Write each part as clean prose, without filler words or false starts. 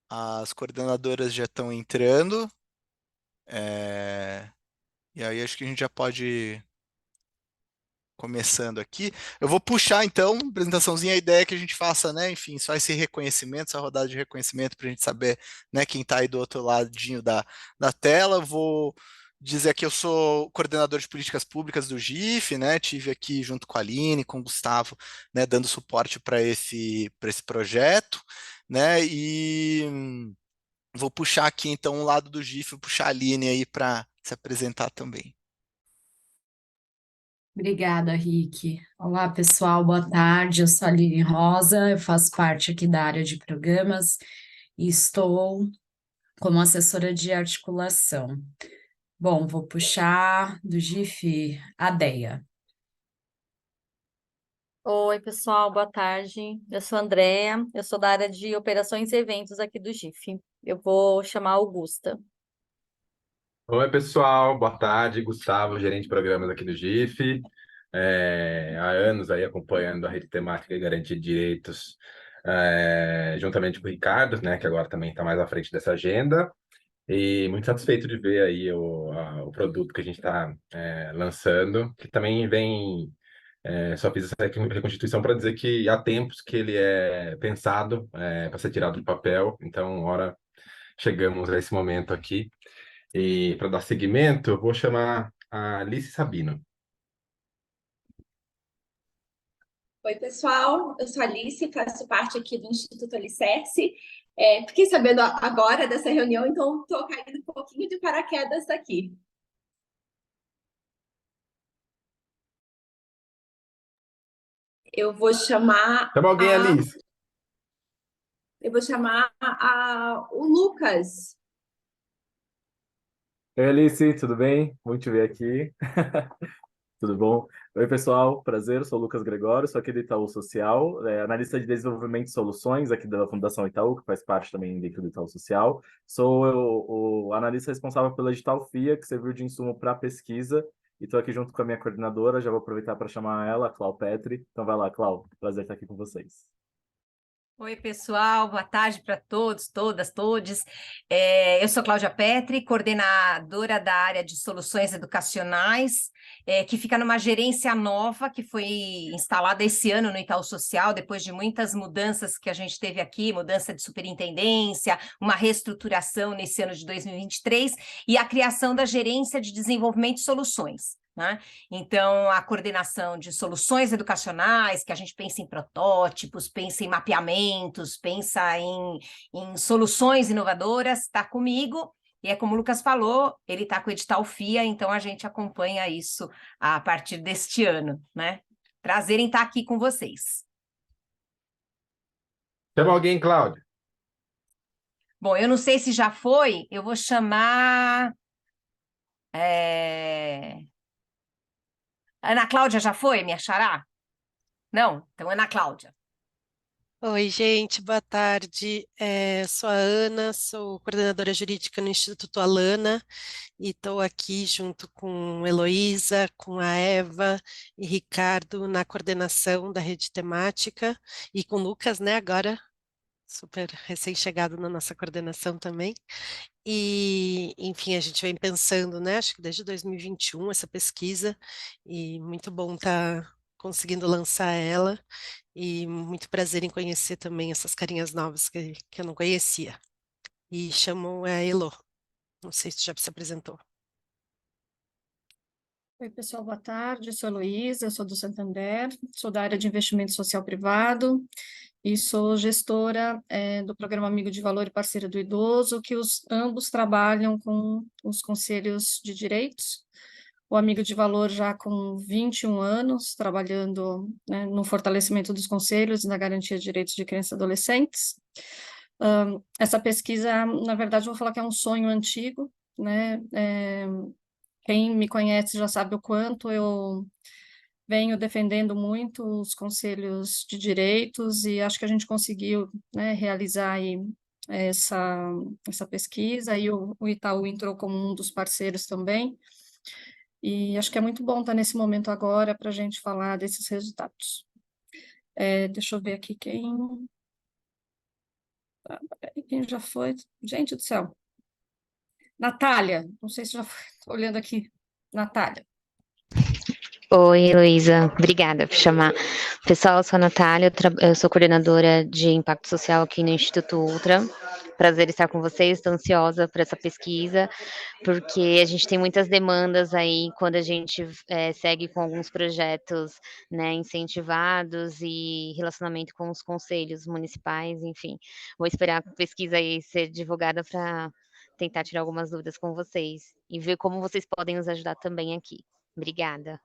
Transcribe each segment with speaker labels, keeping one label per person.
Speaker 1: as coordenadoras já estão entrando, e aí acho que a gente já pode ir começando aqui. Eu vou puxar então, apresentaçãozinha, a ideia é que a gente faça, né, enfim, só esse reconhecimento, essa rodada de reconhecimento para a gente saber, né, quem está aí do outro ladinho da tela. Vou dizer que eu sou coordenador de políticas públicas do GIF, né? Tive aqui junto com a Aline, com o Gustavo, né, dando suporte para esse projeto, né? E vou puxar aqui então um lado do GIF, vou puxar a Aline aí para se apresentar também.
Speaker 2: Obrigada, Rick. Olá, pessoal, boa tarde. Eu sou a Aline Rosa, eu faço parte aqui da área de programas e estou como assessora de articulação. Bom, vou puxar do GIF a Deia.
Speaker 3: Oi, pessoal, boa tarde. Eu sou a Andrea, eu sou da área de operações e eventos aqui do GIF. Eu vou chamar a Augusta.
Speaker 4: Oi, pessoal, boa tarde. Gustavo, gerente de programas aqui do GIF. Há anos aí acompanhando a rede temática e garantia de direitos, juntamente com o Ricardo, né, que agora também está mais à frente dessa agenda. E muito satisfeito de ver aí o produto que a gente está lançando, que também vem. Só fiz essa reconstituição para dizer que há tempos que ele é pensado para ser tirado do papel, então, ora, chegamos a esse momento aqui. E para dar seguimento, eu vou chamar a Alice Sabino.
Speaker 5: Oi, pessoal, eu sou a Alice, faço parte aqui do Instituto Alicerce. Fiquei sabendo agora dessa reunião, então estou caindo um pouquinho de paraquedas aqui. Eu vou chamar
Speaker 4: Chama alguém, Alice.
Speaker 5: o Lucas.
Speaker 6: Oi, Alice, tudo bem? Muito te ver aqui. Tudo bom? Oi, pessoal, prazer, eu sou o Lucas Gregório, sou aqui do Itaú Social, analista de desenvolvimento de soluções aqui da Fundação Itaú, que faz parte também dentro do Itaú Social. Sou o analista responsável pela Digital FIA, que serviu de insumo para pesquisa, e estou aqui junto com a minha coordenadora, já vou aproveitar para chamar ela, a Clau Petri. Então vai lá, Clau, prazer estar aqui com vocês.
Speaker 7: Oi, pessoal, boa tarde para todos, todas, todes. Eu sou Cláudia Petri, coordenadora da área de soluções educacionais, que fica numa gerência nova que foi instalada esse ano no Itaú Social, depois de muitas mudanças que a gente teve aqui, mudança de superintendência, uma reestruturação nesse ano de 2023 e a criação da gerência de desenvolvimento de soluções. Né? Então, a coordenação de soluções educacionais, que a gente pensa em protótipos, pensa em mapeamentos, pensa em soluções inovadoras, está comigo. E é como o Lucas falou, ele está com o edital FIA, então a gente acompanha isso a partir deste ano. Né? Prazer em estar aqui com vocês.
Speaker 4: Chama alguém, Cláudia.
Speaker 7: Bom, eu não sei se já foi, eu vou chamar... Ana Cláudia já foi, minha xará? Não? Então, Ana Cláudia.
Speaker 8: Oi, gente, boa tarde. Sou a Ana, sou coordenadora jurídica no Instituto Alana e estou aqui junto com Heloísa, com a Eva e Ricardo na coordenação da rede temática e com o Lucas, né, agora super recém-chegado na nossa coordenação também. E, enfim, a gente vem pensando, né, acho que desde 2021 essa pesquisa e muito bom estar conseguindo lançar ela. E muito prazer em conhecer também essas carinhas novas que eu não conhecia. E chamo a Elo. Não sei se já se apresentou.
Speaker 9: Oi, pessoal, boa tarde. Eu sou a Heloísa, eu sou do Santander, sou da área de investimento social privado e sou gestora do Programa Amigo de Valor e Parceira do Idoso, que ambos trabalham com os conselhos de direitos. O Amigo de Valor já com 21 anos, trabalhando, né, no fortalecimento dos conselhos e na garantia de direitos de crianças e adolescentes. Essa pesquisa, na verdade, eu vou falar que é um sonho antigo, né? Quem me conhece já sabe o quanto eu venho defendendo muito os conselhos de direitos e acho que a gente conseguiu, né, realizar aí essa pesquisa e o Itaú entrou como um dos parceiros também. E acho que é muito bom estar nesse momento agora para a gente falar desses resultados. Deixa eu ver aqui quem... Quem já foi? Gente do céu. Natália, não sei se já foi, tô olhando aqui. Natália.
Speaker 10: Oi, Heloísa, obrigada por chamar. Pessoal, eu sou a Natália, eu sou coordenadora de Impacto Social aqui no Instituto Ultra. Prazer estar com vocês, estou ansiosa por essa pesquisa, porque a gente tem muitas demandas aí quando a gente segue com alguns projetos, né, incentivados e relacionamento com os conselhos municipais, enfim. Vou esperar a pesquisa aí ser divulgada para tentar tirar algumas dúvidas com vocês e ver como vocês podem nos ajudar também aqui. Obrigada.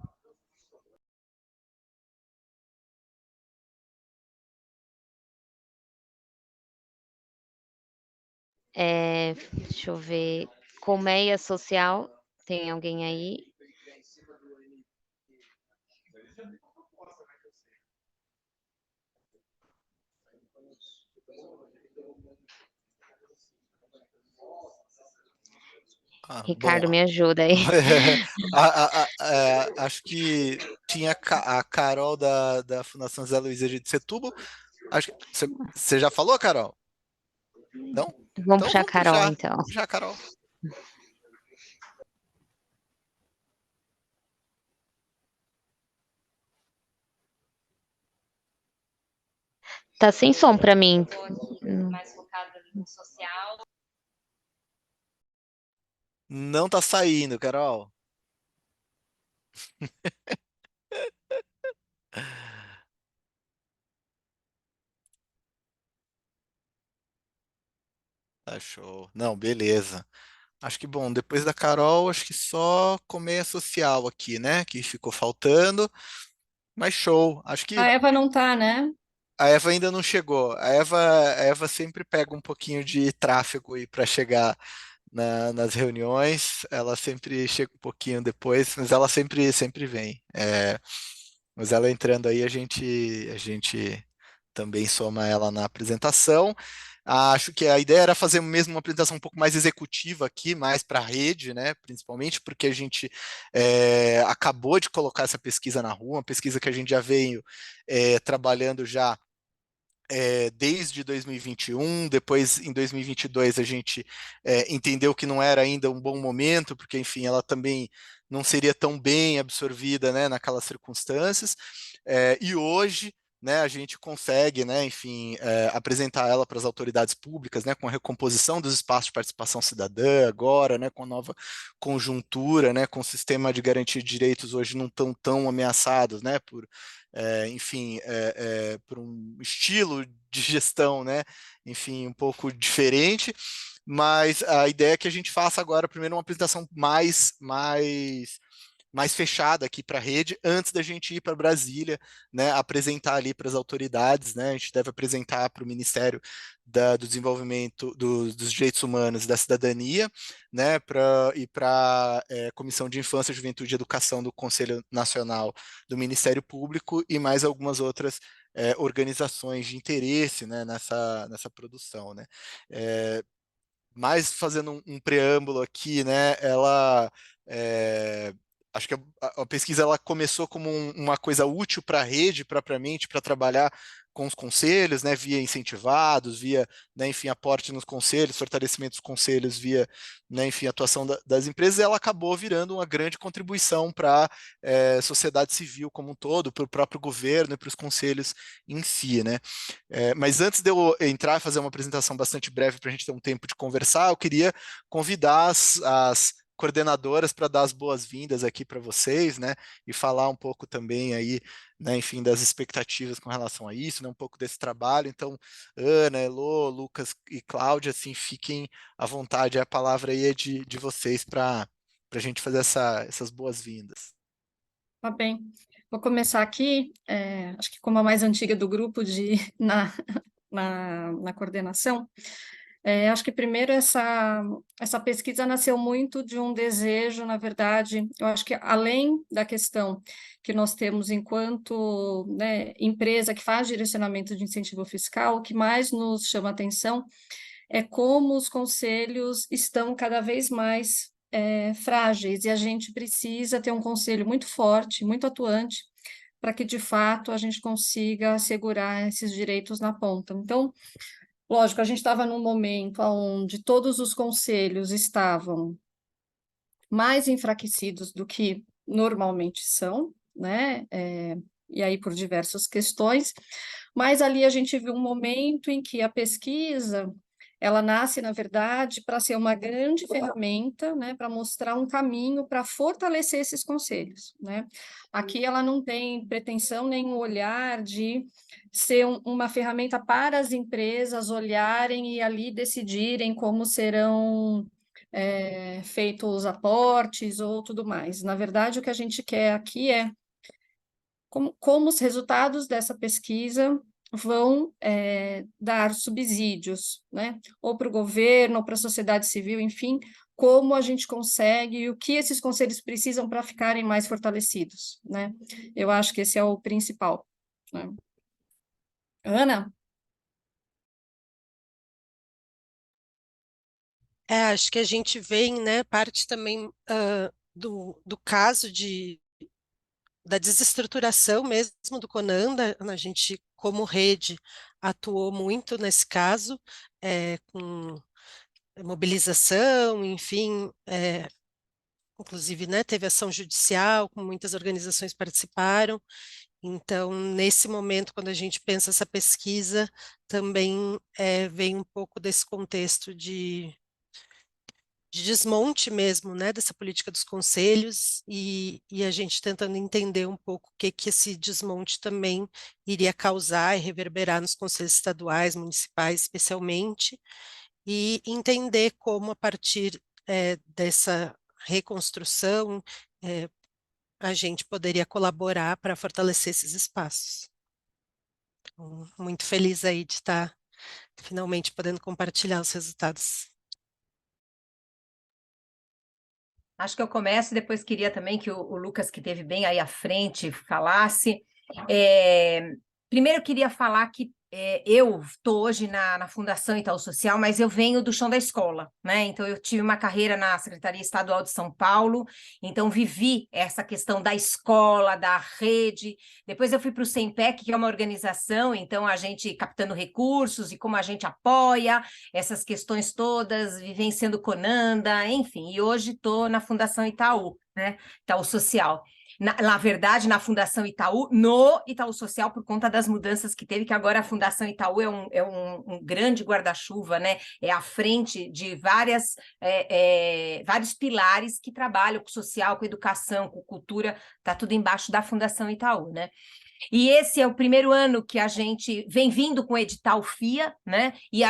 Speaker 10: Deixa eu ver. Colmeia Social, tem alguém aí? Ricardo,
Speaker 1: Bom,
Speaker 10: me ajuda aí.
Speaker 1: acho que tinha a Carol da Fundação Zé Luiza de Setúbal. Acho que você já falou, Carol? Não?
Speaker 10: Vamos
Speaker 1: Então
Speaker 10: puxar a
Speaker 1: vamos
Speaker 10: Carol,
Speaker 1: puxar.
Speaker 10: então.
Speaker 1: Vamos puxar a Carol.
Speaker 10: Tá sem som para mim. Mais focado no social.
Speaker 1: Não tá saindo, Carol. Tá show. Não, beleza. Acho que, bom, depois da Carol, acho que só Colmeia Social aqui, né? Que ficou faltando. Mas show. Acho que
Speaker 9: A Eva não tá, né?
Speaker 1: a Eva ainda não chegou. A Eva sempre pega um pouquinho de tráfego aí para chegar nas reuniões. Ela sempre chega um pouquinho depois, mas ela sempre vem. Mas ela entrando aí, a gente também soma ela na apresentação. Acho que a ideia era fazer mesmo uma apresentação um pouco mais executiva aqui, mais para a rede, né? Principalmente porque a gente acabou de colocar essa pesquisa na rua, uma pesquisa que a gente já veio trabalhando já desde 2021, depois em 2022 a gente entendeu que não era ainda um bom momento, porque enfim, ela também não seria tão bem absorvida, né, naquelas circunstâncias, e hoje, né, a gente consegue, né, enfim, apresentar ela para as autoridades públicas, né, com a recomposição dos espaços de participação cidadã agora, né, com a nova conjuntura, né, com o sistema de garantia de direitos hoje não tão ameaçados, né, enfim, por um estilo de gestão, né, enfim, um pouco diferente, mas a ideia é que a gente faça agora primeiro uma apresentação mais fechada aqui para a rede, antes da gente ir para Brasília, né, apresentar ali para as autoridades, né, a gente deve apresentar para o Ministério do Desenvolvimento dos Direitos Humanos e da Cidadania, né, e para a Comissão de Infância, Juventude e Educação do Conselho Nacional do Ministério Público e mais algumas outras organizações de interesse, né, nessa produção, né. Mais fazendo um preâmbulo aqui, né, acho que a pesquisa ela começou como uma coisa útil para a rede, propriamente, para trabalhar com os conselhos, né, via incentivados, via, né, enfim, aporte nos conselhos, fortalecimento dos conselhos, via, né, enfim, atuação das empresas, e ela acabou virando uma grande contribuição para a sociedade civil como um todo, para o próprio governo e para os conselhos em si, né. Mas antes de eu entrar e fazer uma apresentação bastante breve para a gente ter um tempo de conversar, eu queria convidar as coordenadoras para dar as boas-vindas aqui para vocês, né, e falar um pouco também aí, né, enfim, das expectativas com relação a isso, né, um pouco desse trabalho. Então, Ana, Elô, Lucas e Cláudia, assim, fiquem à vontade, a palavra aí é de vocês para a gente fazer essas boas-vindas.
Speaker 9: Tá bem. Vou começar aqui, acho que como a mais antiga do grupo na coordenação. Acho que primeiro essa pesquisa nasceu muito de um desejo, na verdade, eu acho que além da questão que nós temos enquanto, né, empresa que faz direcionamento de incentivo fiscal, o que mais nos chama atenção é como os conselhos estão cada vez mais frágeis, e a gente precisa ter um conselho muito forte, muito atuante, para que, de fato, a gente consiga assegurar esses direitos na ponta. Então, Lógico, a gente estava num momento onde todos os conselhos estavam mais enfraquecidos do que normalmente são, né? E aí por diversas questões, mas ali a gente viu um momento em que a pesquisa ela nasce, na verdade, para ser uma grande ferramenta, né, para mostrar um caminho para fortalecer esses conselhos, né? Aqui ela não tem pretensão nem um olhar de ser uma ferramenta para as empresas olharem e ali decidirem como serão feitos os aportes ou tudo mais. Na verdade, o que a gente quer aqui é como os resultados dessa pesquisa vão dar subsídios, né? Ou para o governo, ou para a sociedade civil, enfim, como a gente consegue e o que esses conselhos precisam para ficarem mais fortalecidos, né? Eu acho que esse é o principal, né? Ana?
Speaker 8: Acho que a gente vem, né, parte também do caso da desestruturação mesmo do Conanda, a gente, como rede, atuou muito nesse caso, com mobilização, enfim, inclusive, né, teve ação judicial, com muitas organizações participaram. Então, nesse momento, quando a gente pensa essa pesquisa, também vem um pouco desse contexto de desmonte mesmo, né, dessa política dos conselhos e a gente tentando entender um pouco o que esse desmonte também iria causar e reverberar nos conselhos estaduais, municipais, especialmente, e entender como a partir dessa reconstrução a gente poderia colaborar para fortalecer esses espaços. Então, muito feliz aí de estar finalmente podendo compartilhar os resultados.
Speaker 7: Acho que eu começo e depois queria também que o Lucas, que esteve bem aí à frente, falasse. Primeiro, eu queria falar que eu estou hoje na Fundação Itaú Social, mas eu venho do chão da escola, né? Então, eu tive uma carreira na Secretaria Estadual de São Paulo, então vivi essa questão da escola, da rede. Depois eu fui para o SEMPEC, que é uma organização, então a gente captando recursos e como a gente apoia essas questões todas, vivenciando Conanda, enfim. E hoje estou na Fundação Itaú, né? Itaú Social. Na verdade, na Fundação Itaú, no Itaú Social, por conta das mudanças que teve, que agora a Fundação Itaú é um grande guarda-chuva, né? É à frente de vários pilares que trabalham com social, com educação, com cultura, está tudo embaixo da Fundação Itaú, né? E esse é o primeiro ano que a gente vem vindo com o edital FIA, né? E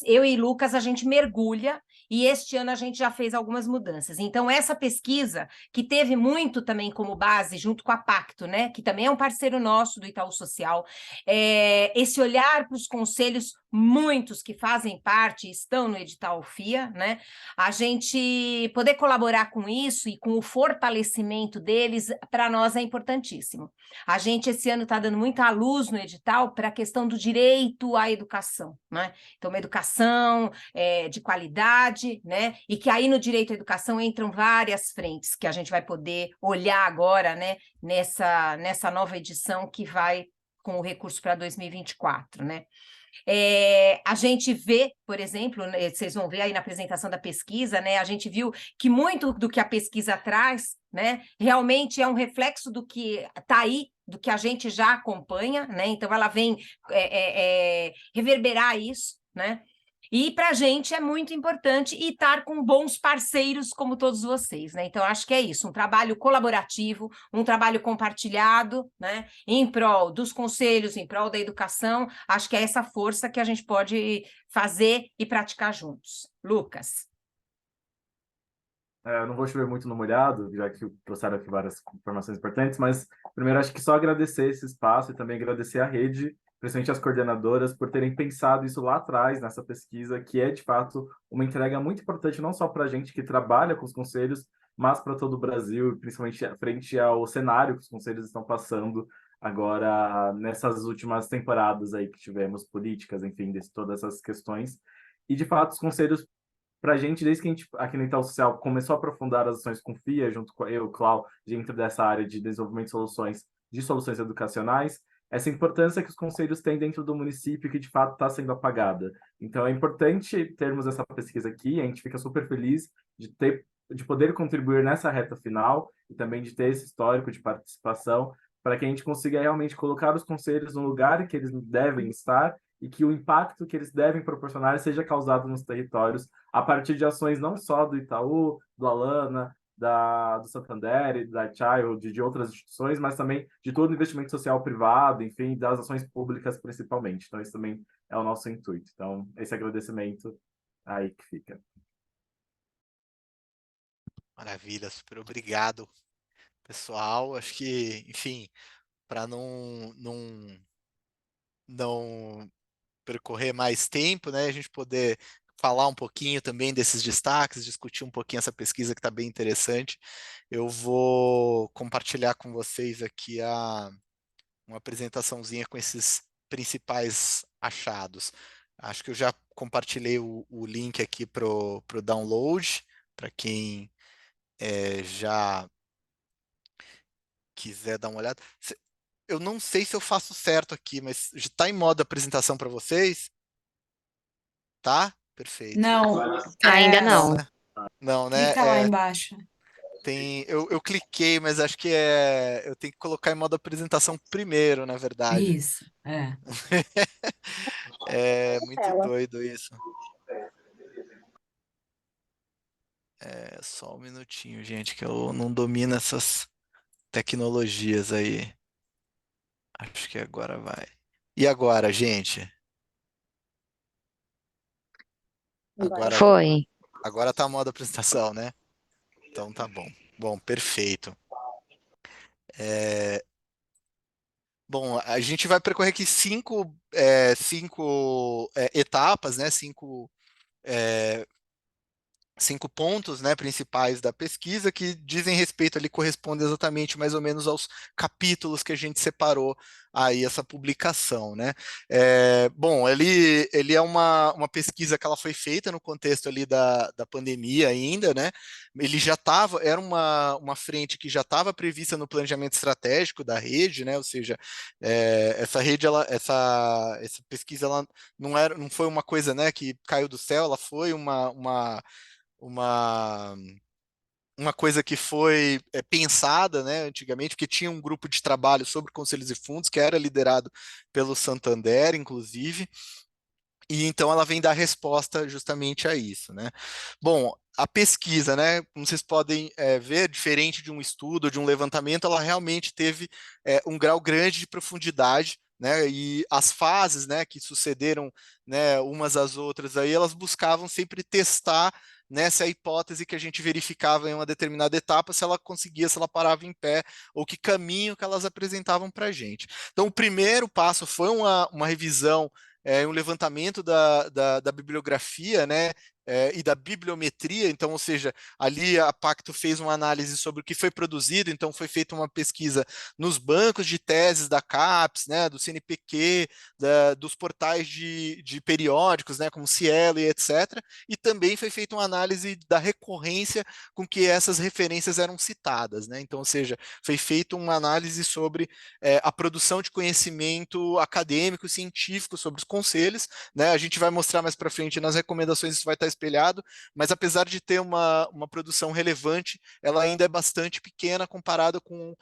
Speaker 7: eu e Lucas, a gente mergulha, e este ano a gente já fez algumas mudanças. Então, essa pesquisa, que teve muito também como base, junto com a Pacto, né? Que também é um parceiro nosso do Itaú Social, esse olhar para os conselhos, muitos que fazem parte, estão no edital FIA, né? A gente poder colaborar com isso e com o fortalecimento deles, para nós é importantíssimo. A gente, esse ano, está dando muita luz no edital para a questão do direito à educação, né? Então, uma educação de qualidade, né? E que aí no direito à educação entram várias frentes que a gente vai poder olhar agora, né? Nessa nova edição que vai com o recurso para 2024, né? A gente vê, por exemplo, né, vocês vão ver aí na apresentação da pesquisa, né? A gente viu que muito do que a pesquisa traz, né, realmente é um reflexo do que está aí, do que a gente já acompanha, né? Então ela vem reverberar isso, né? E para a gente é muito importante estar com bons parceiros como todos vocês, né? Então, acho que é isso, um trabalho colaborativo, um trabalho compartilhado, né? Em prol dos conselhos, em prol da educação. Acho que é essa força que a gente pode fazer e praticar juntos. Lucas.
Speaker 6: Eu não vou chover muito no molhado, já que trouxeram aqui várias informações importantes, mas primeiro acho que só agradecer esse espaço e também agradecer a rede, principalmente as coordenadoras, por terem pensado isso lá atrás, nessa pesquisa, que é, de fato, uma entrega muito importante, não só para a gente que trabalha com os conselhos, mas para todo o Brasil, principalmente frente ao cenário que os conselhos estão passando agora nessas últimas temporadas aí que tivemos, políticas, enfim, todas essas questões. E, de fato, os conselhos, para a gente, desde que a gente, aqui no Itaú Social, começou a aprofundar as ações com FIA, junto com eu, Clau, dentro dessa área de desenvolvimento de soluções educacionais, essa importância que os conselhos têm dentro do município que de fato está sendo apagada. Então é importante termos essa pesquisa aqui, a gente fica super feliz de poder contribuir nessa reta final e também de ter esse histórico de participação para que a gente consiga realmente colocar os conselhos no lugar que eles devem estar e que o impacto que eles devem proporcionar seja causado nos territórios a partir de ações não só do Itaú, do Alana, do Santander, da Child, de outras instituições, mas também de todo o investimento social privado, enfim, das ações públicas principalmente. Então, isso também é o nosso intuito. Então, esse agradecimento aí que fica.
Speaker 1: Maravilha, super obrigado, pessoal. Acho que, enfim, para não percorrer mais tempo, né, a gente poder falar um pouquinho também desses destaques, discutir um pouquinho essa pesquisa que está bem interessante. Eu vou compartilhar com vocês aqui uma apresentaçãozinha com esses principais achados. Acho que eu já compartilhei o link aqui para o download, para quem já quiser dar uma olhada. Eu não sei se eu faço certo aqui, mas já está em modo apresentação para vocês? Tá? Perfeito.
Speaker 2: Não,
Speaker 10: Ainda
Speaker 1: Não,
Speaker 10: não.
Speaker 1: né? Não, né?
Speaker 2: clica lá embaixo.
Speaker 1: Eu cliquei, mas acho que eu tenho que colocar em modo apresentação primeiro, na verdade.
Speaker 2: Isso, é.
Speaker 1: É muito doido isso. Só um minutinho, gente, que eu não domino essas tecnologias aí. Acho que agora vai. E agora, gente?
Speaker 10: Foi.
Speaker 1: Agora tá a modo apresentação, né? Então tá bom. Bom, perfeito. Bom, a gente vai percorrer aqui cinco etapas, né? Cinco pontos, né, principais da pesquisa que dizem respeito ali, correspondem exatamente mais ou menos aos capítulos que a gente separou aí essa publicação, né? Bom, ele é uma pesquisa que ela foi feita no contexto ali da pandemia ainda, né? Ele já estava, era uma frente que já estava prevista no planejamento estratégico da rede, né? Ou seja, essa rede, essa pesquisa, ela não foi uma coisa, né, que caiu do céu, ela foi uma, uma coisa que foi pensada, né, antigamente, porque tinha um grupo de trabalho sobre conselhos e fundos que era liderado pelo Santander, inclusive, e então ela vem dar resposta justamente a isso, né? Bom, a pesquisa, né, como vocês podem ver, diferente de um estudo, de um levantamento, ela realmente teve um grau grande de profundidade, né, e as fases, né, que sucederam, né, umas às outras aí, elas buscavam sempre testar, né, se a hipótese que a gente verificava em uma determinada etapa, se ela conseguia, se ela parava em pé, ou que caminho que elas apresentavam para a gente. Então, o primeiro passo foi uma revisão, um levantamento da bibliografia, né, e da bibliometria, então, ou seja, ali a Pacto fez uma análise sobre o que foi produzido, então foi feita uma pesquisa nos bancos de teses da CAPES, né, do CNPq, dos portais de periódicos, né, como Cielo e etc., e também foi feita uma análise da recorrência com que essas referências eram citadas, né, então, ou seja, foi feita uma análise sobre a produção de conhecimento acadêmico, científico sobre os conselhos, né, a gente vai mostrar mais para frente nas recomendações, isso vai estar espelhado, mas apesar de ter uma produção relevante, ela ainda é bastante pequena comparada com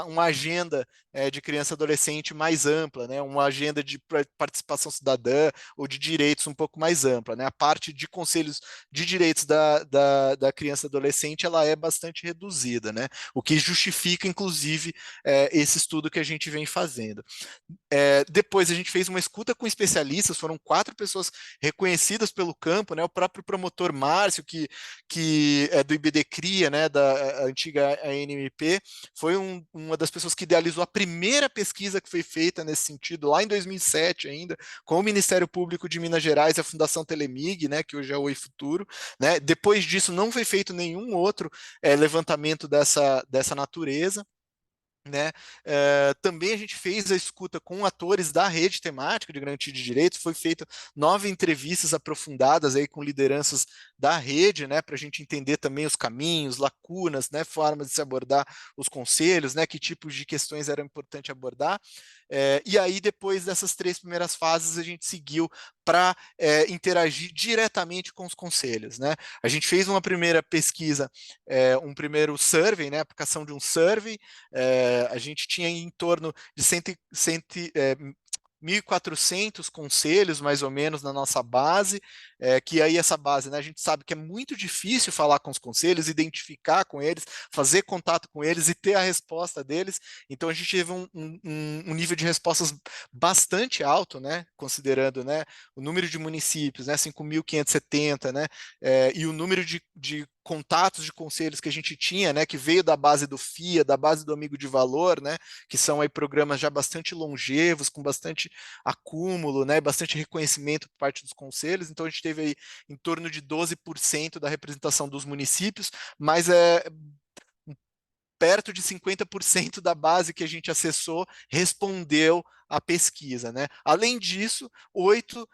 Speaker 1: uma agenda de criança e adolescente mais ampla, né? Uma agenda de participação cidadã ou de direitos um pouco mais ampla, né? A parte de conselhos de direitos da criança e adolescente ela é bastante reduzida, né? O que justifica, inclusive, esse estudo que a gente vem fazendo. Depois a gente fez uma escuta com especialistas, foram 4 pessoas reconhecidas pelo campo, né? O próprio promotor Márcio, que é do IBDCRIA, né? Da antiga ANMP, foi uma das pessoas que idealizou a primeira pesquisa que foi feita nesse sentido, lá em 2007 ainda, com o Ministério Público de Minas Gerais e a Fundação Telemig, né? Que hoje é o Oi Futuro, né? Depois disso não foi feito nenhum outro levantamento dessa natureza. né? Também a gente fez a escuta com atores da rede temática de garantia de direitos, foi feita 9 entrevistas aprofundadas aí com lideranças da rede, né, para a gente entender também os caminhos, lacunas, né, formas de se abordar os conselhos, né, que tipos de questões eram importantes abordar. E aí, depois dessas 3 primeiras fases, a gente seguiu para interagir diretamente com os conselhos, né? A gente fez uma primeira pesquisa, um primeiro survey, né, aplicação de um survey. A gente tinha em torno de 1.400 conselhos, mais ou menos, na nossa base, que aí essa base, né, a gente sabe que é muito difícil falar com os conselhos, identificar com eles, fazer contato com eles e ter a resposta deles, então a gente teve um nível de respostas bastante alto, né, considerando, né, o número de municípios, né, 5.570, né, e o número de contatos de conselhos que a gente tinha, né, que veio da base do FIA, da base do Amigo de Valor, né, que são aí programas já bastante longevos, com bastante acúmulo, né, bastante reconhecimento por parte dos conselhos, então a gente teve aí em torno de 12% da representação dos municípios, mas perto de 50% da base que a gente acessou respondeu à pesquisa, né? Além disso, 8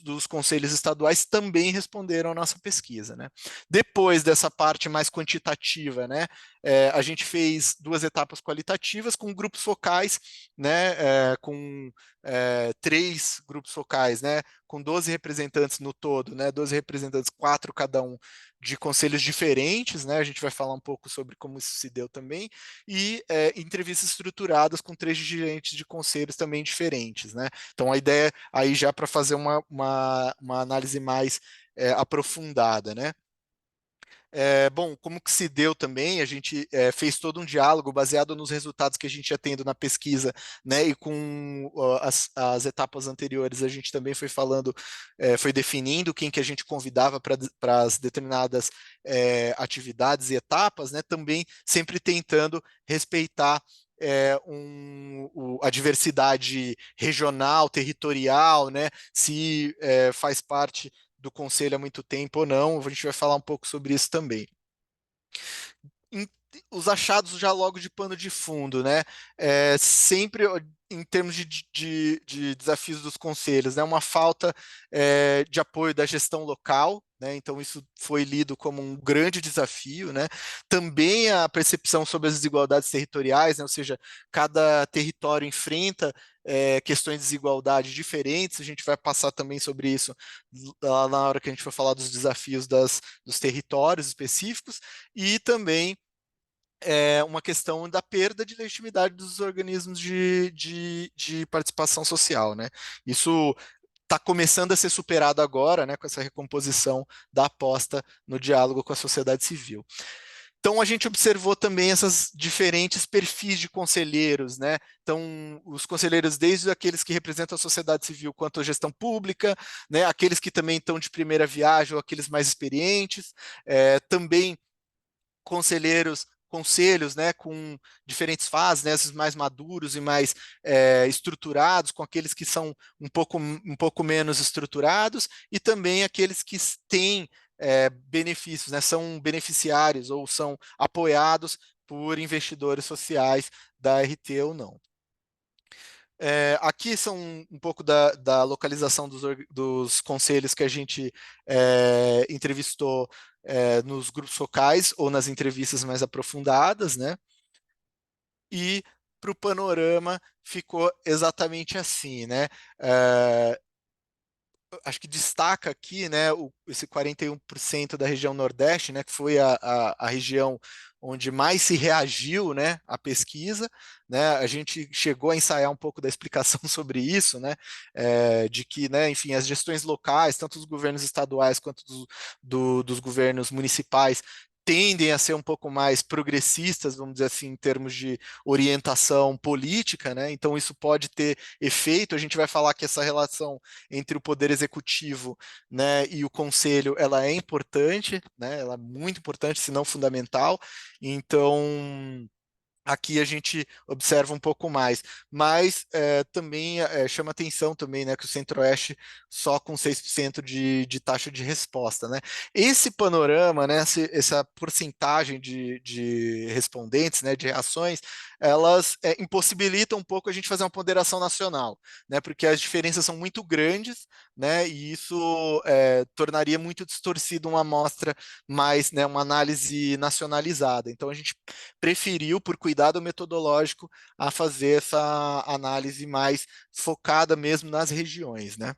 Speaker 1: dos conselhos estaduais também responderam à nossa pesquisa, né? Depois dessa parte mais quantitativa, né, a gente fez 2 etapas qualitativas com grupos focais, né, com 3 grupos focais, né, com 12 representantes no todo, né, 12 representantes, 4 cada um, de conselhos diferentes, né? A gente vai falar um pouco sobre como isso se deu também, e entrevistas estruturadas com 3 gerentes de conselhos também diferentes, né? Então a ideia aí já para fazer uma análise mais aprofundada, né? Bom, como que se deu também, a gente fez todo um diálogo baseado nos resultados que a gente ia tendo na pesquisa, né, e com as etapas anteriores, a gente também foi falando, foi definindo quem que a gente convidava para as determinadas atividades e etapas, né, também sempre tentando respeitar a diversidade regional, territorial, né, se faz parte do conselho há muito tempo ou não, a gente vai falar um pouco sobre isso também. Os achados já logo de pano de fundo, né? Sempre em termos de desafios dos conselhos, né? Uma falta de apoio da gestão local, né? Então isso foi lido como um grande desafio, né? Também a percepção sobre as desigualdades territoriais, né? Ou seja, cada território enfrenta questões de desigualdade diferentes, a gente vai passar também sobre isso lá na hora que a gente for falar dos desafios dos territórios específicos, e também uma questão da perda de legitimidade dos organismos de participação social, né? Isso está começando a ser superado agora, né, com essa recomposição da aposta no diálogo com a sociedade civil. Então, a gente observou também esses diferentes perfis de conselheiros, né? Então, os conselheiros, desde aqueles que representam a sociedade civil quanto a gestão pública, né? Aqueles que também estão de primeira viagem ou aqueles mais experientes, também conselhos, né, com diferentes fases, né, esses mais maduros e mais estruturados, com aqueles que são um pouco menos estruturados, e também aqueles que têm benefícios, né, são beneficiários ou são apoiados por investidores sociais da RT ou não. Aqui são um pouco da localização dos conselhos que a gente entrevistou nos grupos focais ou nas entrevistas mais aprofundadas, né? E para o panorama ficou exatamente assim, né? Acho que destaca aqui, né, esse 41% da região Nordeste, né, que foi a região onde mais se reagiu, né, à pesquisa, né, a gente chegou a ensaiar um pouco da explicação sobre isso, né, de que, né, enfim, as gestões locais, tanto dos governos estaduais quanto dos governos municipais, tendem a ser um pouco mais progressistas, vamos dizer assim, em termos de orientação política, né, então isso pode ter efeito, a gente vai falar que essa relação entre o poder executivo, né, e o conselho, ela é importante, né, ela é muito importante, se não fundamental, então aqui a gente observa um pouco mais, mas também chama atenção também, né, que o Centro-Oeste só com 6% de taxa de resposta, né? Esse panorama, né, essa porcentagem de respondentes, né, de reações, elas impossibilitam um pouco a gente fazer uma ponderação nacional, né, porque as diferenças são muito grandes, né, e isso tornaria muito distorcido uma amostra mais, né, uma análise nacionalizada. Então a gente preferiu, por cuidado metodológico, a fazer essa análise mais focada mesmo nas regiões, né?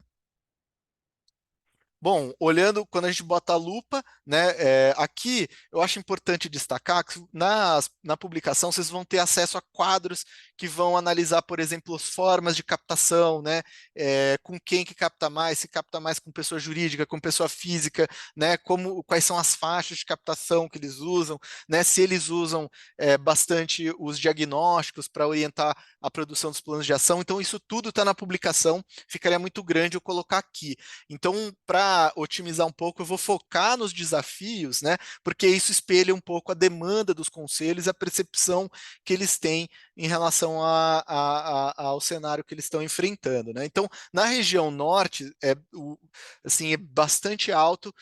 Speaker 1: Bom, olhando quando a gente bota a lupa, né, aqui eu acho importante destacar que na publicação vocês vão ter acesso a quadros que vão analisar, por exemplo, as formas de captação, né, com quem que capta mais, se capta mais com pessoa jurídica, com pessoa física, né, quais são as faixas de captação que eles usam, né, se eles usam bastante os diagnósticos para orientar a produção dos planos de ação. Então isso tudo está na publicação, ficaria muito grande eu colocar aqui. Então, para otimizar um pouco, eu vou focar nos desafios, né? Porque isso espelha um pouco a demanda dos conselhos, a percepção que eles têm em relação ao cenário que eles estão enfrentando, né? Então, na região norte, assim, é bastante alto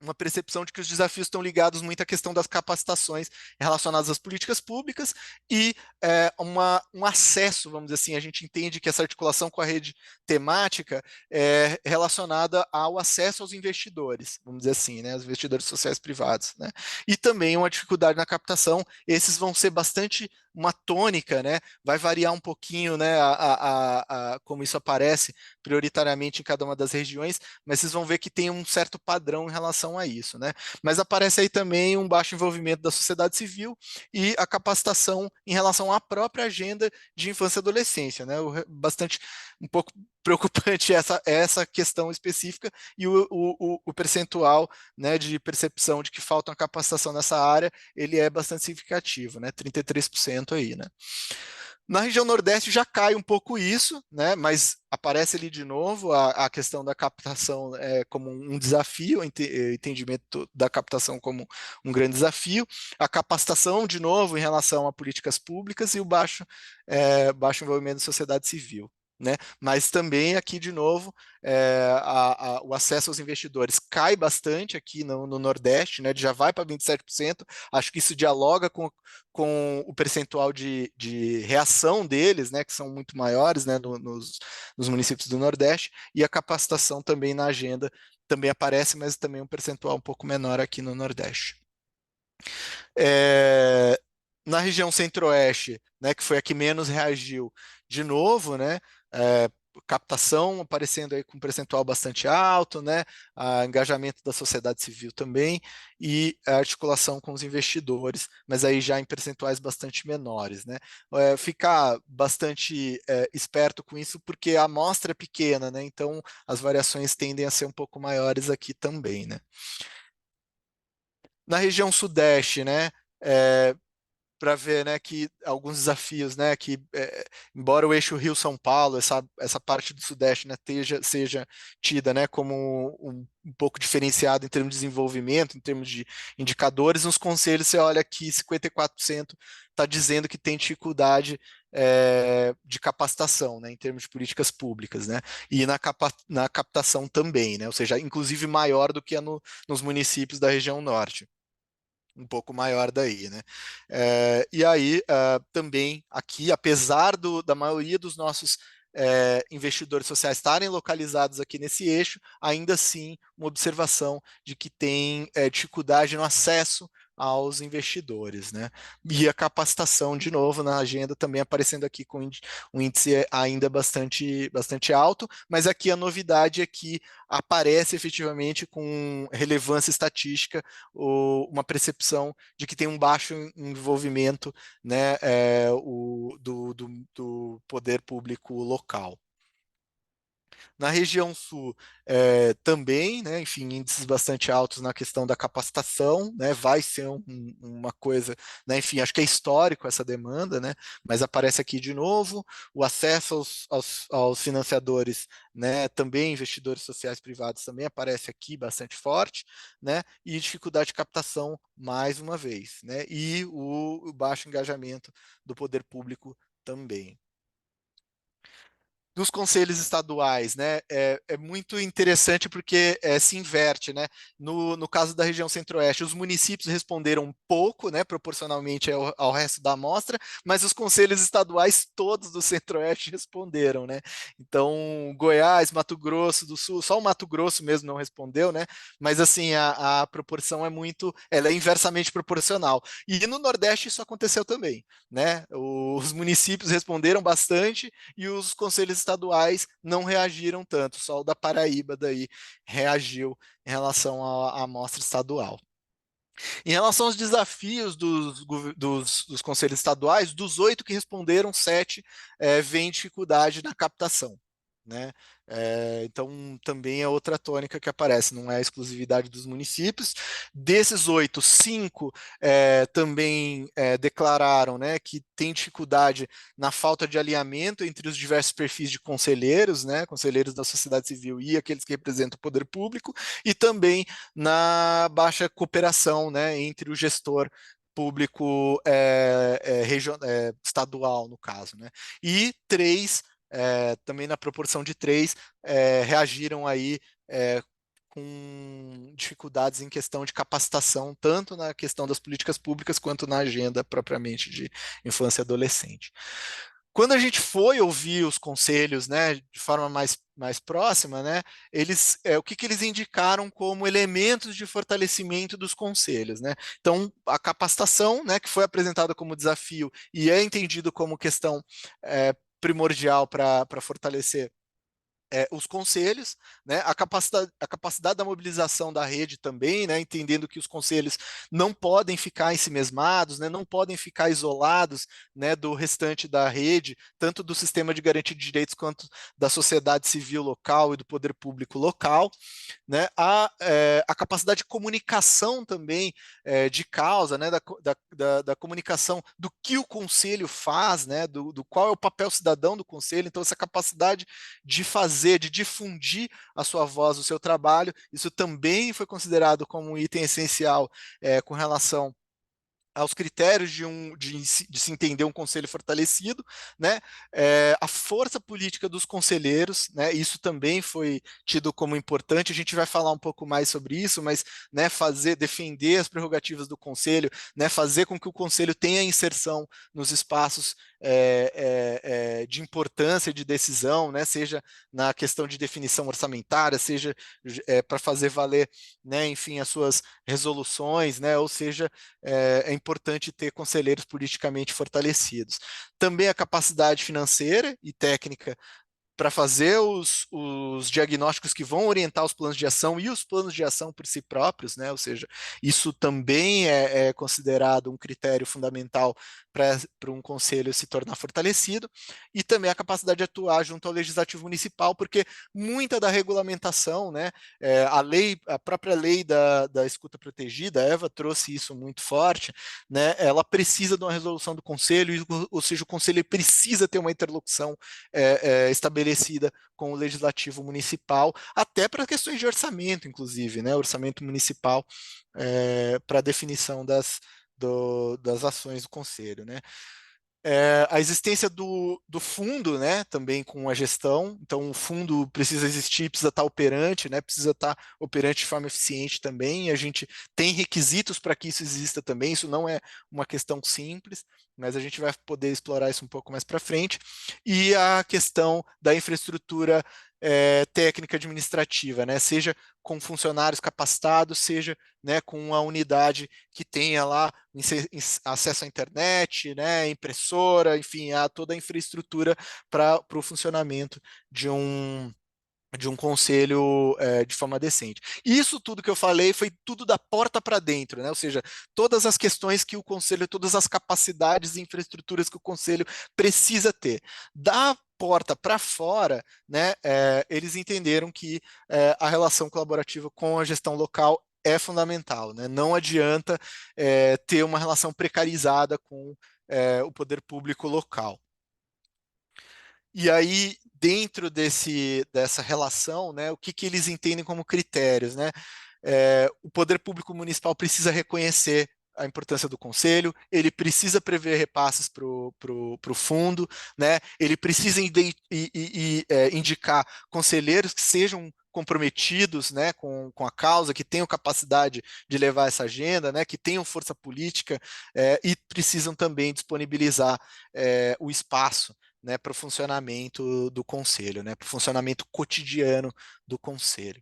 Speaker 1: uma percepção de que os desafios estão ligados muito à questão das capacitações relacionadas às políticas públicas e um acesso, vamos dizer assim, a gente entende que essa articulação com a rede temática é relacionada ao acesso aos investidores, vamos dizer assim, né, os investidores sociais privados, né, e também uma dificuldade na captação. Esses vão ser bastante uma tônica, né, vai variar um pouquinho, né, como isso aparece prioritariamente em cada uma das regiões, mas vocês vão ver que tem um certo padrão em relação a isso, né? Mas aparece aí também um baixo envolvimento da sociedade civil e a capacitação em relação à própria agenda de infância e adolescência, né? Bastante, um pouco preocupante essa questão específica e o percentual, né, de percepção de que falta uma capacitação nessa área, ele é bastante significativo, né? 33% aí, né? Na região Nordeste já cai um pouco isso, né? Mas aparece ali de novo a questão da captação como um desafio, o entendimento da captação como um grande desafio, a capacitação, de novo, em relação a políticas públicas e o baixo envolvimento da sociedade civil. Né? Mas também aqui, de novo, o acesso aos investidores cai bastante aqui no Nordeste, né? Já vai para 27%. Acho que isso dialoga com o percentual de reação deles, né? Que são muito maiores, né? Nos municípios do Nordeste, e a capacitação também na agenda também aparece, mas também um percentual um pouco menor aqui no Nordeste. Na região Centro-Oeste, né, que foi a que menos reagiu, de novo, né, captação aparecendo aí com um percentual bastante alto, né, engajamento da sociedade civil também, e a articulação com os investidores, mas aí já em percentuais bastante menores, né. Ficar bastante esperto com isso, porque a amostra é pequena, né, então as variações tendem a ser um pouco maiores aqui também, né. Na região Sudeste, né, para ver, né, que alguns desafios, né, que embora o eixo Rio-São Paulo, essa parte do Sudeste, né, seja tida, né, como um pouco diferenciado em termos de desenvolvimento, em termos de indicadores, nos conselhos você olha que 54% está dizendo que tem dificuldade de capacitação, né, em termos de políticas públicas, né, e na captação também, né, ou seja, inclusive maior do que nos municípios da região Norte, um pouco maior daí, né? E aí, também aqui, apesar da maioria dos nossos investidores sociais estarem localizados aqui nesse eixo, ainda assim, uma observação de que tem dificuldade no acesso aos investidores, né? E a capacitação, de novo, na agenda também aparecendo aqui com um índice ainda bastante alto, mas aqui a novidade é que aparece efetivamente com relevância estatística uma percepção de que tem um baixo envolvimento, né, do poder público local. Na região sul, também, né, enfim, índices bastante altos na questão da capacitação, né, vai ser uma coisa, né, enfim, acho que é histórico essa demanda, né, mas aparece aqui de novo, o acesso aos financiadores, né, também investidores sociais privados também aparece aqui bastante forte, né, e dificuldade de captação mais uma vez, né, e o baixo engajamento do poder público também. dos conselhos estaduais, né, é muito interessante porque se inverte, né? No caso da região centro-oeste, os municípios responderam pouco, né, proporcionalmente ao resto da amostra, mas os conselhos estaduais todos do centro-oeste responderam, né? Então, Goiás, Mato Grosso do Sul, só o Mato Grosso mesmo não respondeu, né? Mas assim, a proporção ela é inversamente proporcional. E no Nordeste isso aconteceu também, né? Os municípios responderam bastante e os conselhos estaduais não reagiram tanto, só o da Paraíba daí reagiu em relação à amostra estadual. Em relação aos desafios dos conselhos estaduais, dos 8 que responderam, 7 veem dificuldade na captação, né? Então, também é outra tônica que aparece, não é a exclusividade dos municípios. Desses 8, 5 também declararam, né, que tem dificuldade na falta de alinhamento entre os diversos perfis de conselheiros, né, conselheiros da sociedade civil e aqueles que representam o poder público, e também na baixa cooperação, né, entre o gestor público estadual, no caso, né? E 3 também na proporção de 3, reagiram aí com dificuldades em questão de capacitação, tanto na questão das políticas públicas quanto na agenda propriamente de infância e adolescente. Quando a gente foi ouvir os conselhos, né, de forma mais próxima, né, o que eles indicaram como elementos de fortalecimento dos conselhos, né? Então, a capacitação, né, que foi apresentada como desafio e é entendido como questão primordial para fortalecer os conselhos, né, a capacidade da mobilização da rede também, né, entendendo que os conselhos não podem ficar ensimesmados, né, não podem ficar isolados, né, do restante da rede, tanto do sistema de garantia de direitos quanto da sociedade civil local e do poder público local, né, a capacidade de comunicação também de causa, né, da comunicação do que o conselho faz, né, do qual é o papel cidadão do conselho, então essa capacidade de fazer, de difundir a sua voz, o seu trabalho, isso também foi considerado como um item essencial com relação aos critérios de se entender um conselho fortalecido, né? A força política dos conselheiros, né? Isso também foi tido como importante. A gente vai falar um pouco mais sobre isso, mas, né, defender as prerrogativas do conselho, né, fazer com que o conselho tenha inserção nos espaços de importância e de decisão, né? Seja na questão de definição orçamentária, seja para fazer valer, né, enfim, as suas resoluções, né? Ou seja, é importante ter conselheiros politicamente fortalecidos. Também a capacidade financeira e técnica para fazer os diagnósticos que vão orientar os planos de ação e os planos de ação por si próprios, né? Ou seja, isso também é considerado um critério fundamental para um conselho se tornar fortalecido, e também a capacidade de atuar junto ao legislativo municipal, porque muita da regulamentação, né, a própria lei da escuta protegida, a Eva trouxe isso muito forte, né, ela precisa de uma resolução do conselho, ou seja, o conselho precisa ter uma interlocução estabelecida com o legislativo municipal, até para questões de orçamento, inclusive, né, orçamento municipal para definição das ações do conselho, né? A existência do fundo, né, também com a gestão, então o fundo precisa existir, precisa estar operante, né, precisa estar operante de forma eficiente também, e a gente tem requisitos para que isso exista também, isso não é uma questão simples, mas a gente vai poder explorar isso um pouco mais para frente, e a questão da infraestrutura técnica administrativa, né, seja com funcionários capacitados, seja, né, com uma unidade que tenha lá acesso à internet, né, impressora, enfim, toda a infraestrutura para o funcionamento de um conselho de forma decente. Isso tudo que eu falei foi tudo da porta para dentro, né? Ou seja, todas as questões que o conselho, todas as capacidades e infraestruturas que o conselho precisa ter. Da porta para fora, né, eles entenderam que a relação colaborativa com a gestão local é fundamental, né? Não adianta ter uma relação precarizada com o poder público local. E aí, dentro dessa relação, né, o que eles entendem como critérios, né? O poder público municipal precisa reconhecer a importância do conselho, ele precisa prever repasses para o fundo, né? Ele precisa indicar conselheiros que sejam comprometidos, né, com a causa, que tenham capacidade de levar essa agenda, né, que tenham força política, e precisam também disponibilizar o espaço, né, para o funcionamento do conselho, né, para o funcionamento cotidiano do conselho.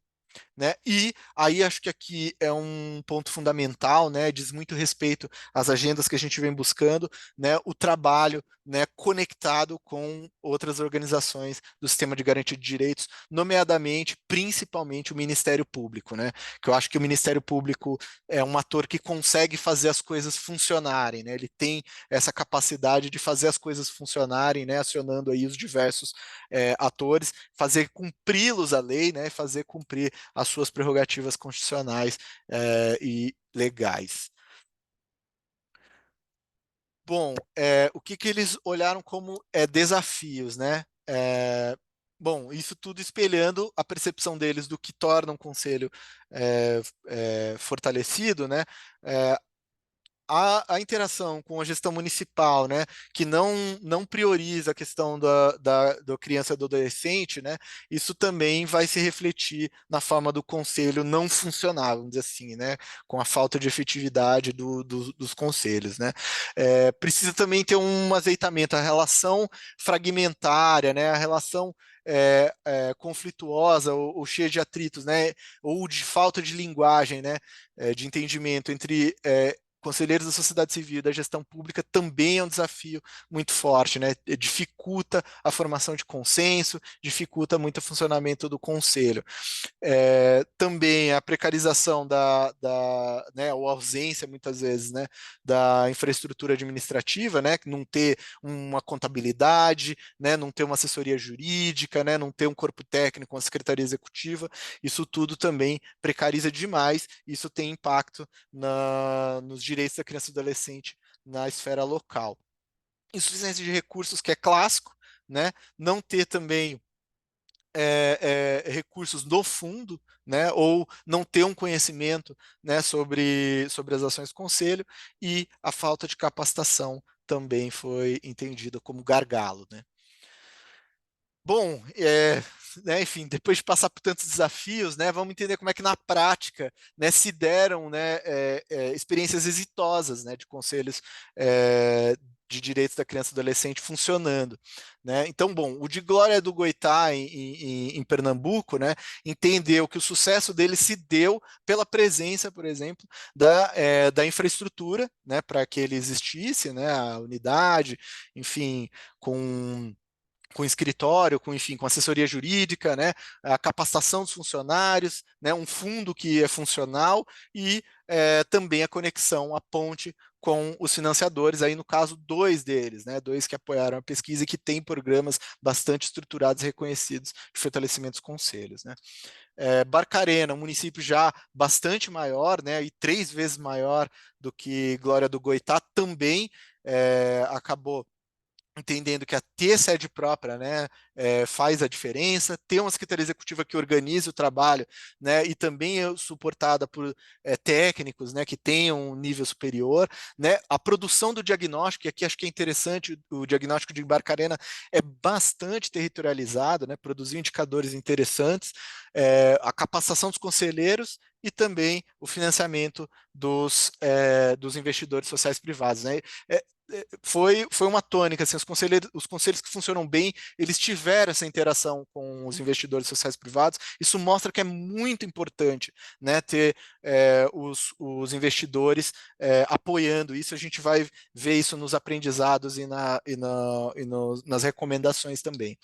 Speaker 1: Né? E aí acho que aqui é um ponto fundamental, né? Diz muito respeito às agendas que a gente vem buscando, né? O trabalho, né? Conectado com outras organizações do sistema de garantia de direitos, nomeadamente, principalmente o Ministério Público, né? Que eu acho que o Ministério Público é um ator que consegue fazer as coisas funcionarem, né? Ele tem essa capacidade de fazer as coisas funcionarem, né? Acionando aí os diversos atores, fazer cumpri-los a lei, né? Fazer cumprir as suas prerrogativas constitucionais e legais. Bom, o que eles olharam como desafios, né? Bom, isso tudo espelhando a percepção deles do que torna um conselho fortalecido, né? A interação com a gestão municipal, né, que não prioriza a questão da criança e do adolescente, né, isso também vai se refletir na forma do conselho não funcionar, vamos dizer assim, né, com a falta de efetividade dos conselhos, né. Precisa também ter um azeitamento, a relação fragmentária, né, a relação conflituosa ou cheia de atritos, né, ou de falta de linguagem, né, de entendimento entre conselheiros da sociedade civil e da gestão pública também é um desafio muito forte, né? Dificulta a formação de consenso, dificulta muito o funcionamento do conselho. Também a precarização né, ou ausência, muitas vezes, né, da infraestrutura administrativa, né, não ter uma contabilidade, né, não ter uma assessoria jurídica, né, não ter um corpo técnico, uma secretaria executiva, isso tudo também precariza demais, isso tem impacto nos direitos da criança e do adolescente na esfera local. Insuficiência de recursos, que é clássico, né, não ter também recursos no fundo, né, ou não ter um conhecimento, né, sobre as ações do conselho, e a falta de capacitação também foi entendida como gargalo, né. Bom, né, enfim, depois de passar por tantos desafios, né, vamos entender como é que na prática, né, se deram, né, experiências exitosas, né, de conselhos de direitos da criança e do adolescente funcionando, né? Então, bom, o de Glória do Goitá em Pernambuco, né, entendeu que o sucesso dele se deu pela presença, por exemplo, da infraestrutura, né, para que ele existisse, né, a unidade, enfim, com escritório, enfim, com assessoria jurídica, né, a capacitação dos funcionários, né, um fundo que é funcional e também a conexão, a ponte com os financiadores, aí no caso dois deles, né, dois que apoiaram a pesquisa e que têm programas bastante estruturados e reconhecidos de fortalecimento dos conselhos, né. Barcarena, um município já bastante maior, né, e 3 vezes maior do que Glória do Goitá, também acabou entendendo que a ter sede própria, né, faz a diferença, ter uma secretaria executiva que organize o trabalho, né, e também é suportada por técnicos, né, que tenham um nível superior, né, a produção do diagnóstico, e aqui acho que é interessante, o diagnóstico de Barcarena é bastante territorializado, né, produziu indicadores interessantes, a capacitação dos conselheiros e também o financiamento dos investidores sociais privados, né, foi uma tônica, assim, os conselhos que funcionam bem, eles tiveram essa interação com os investidores sociais privados, isso mostra que é muito importante, né, ter os investidores apoiando isso, a gente vai ver isso nos aprendizados nas recomendações também.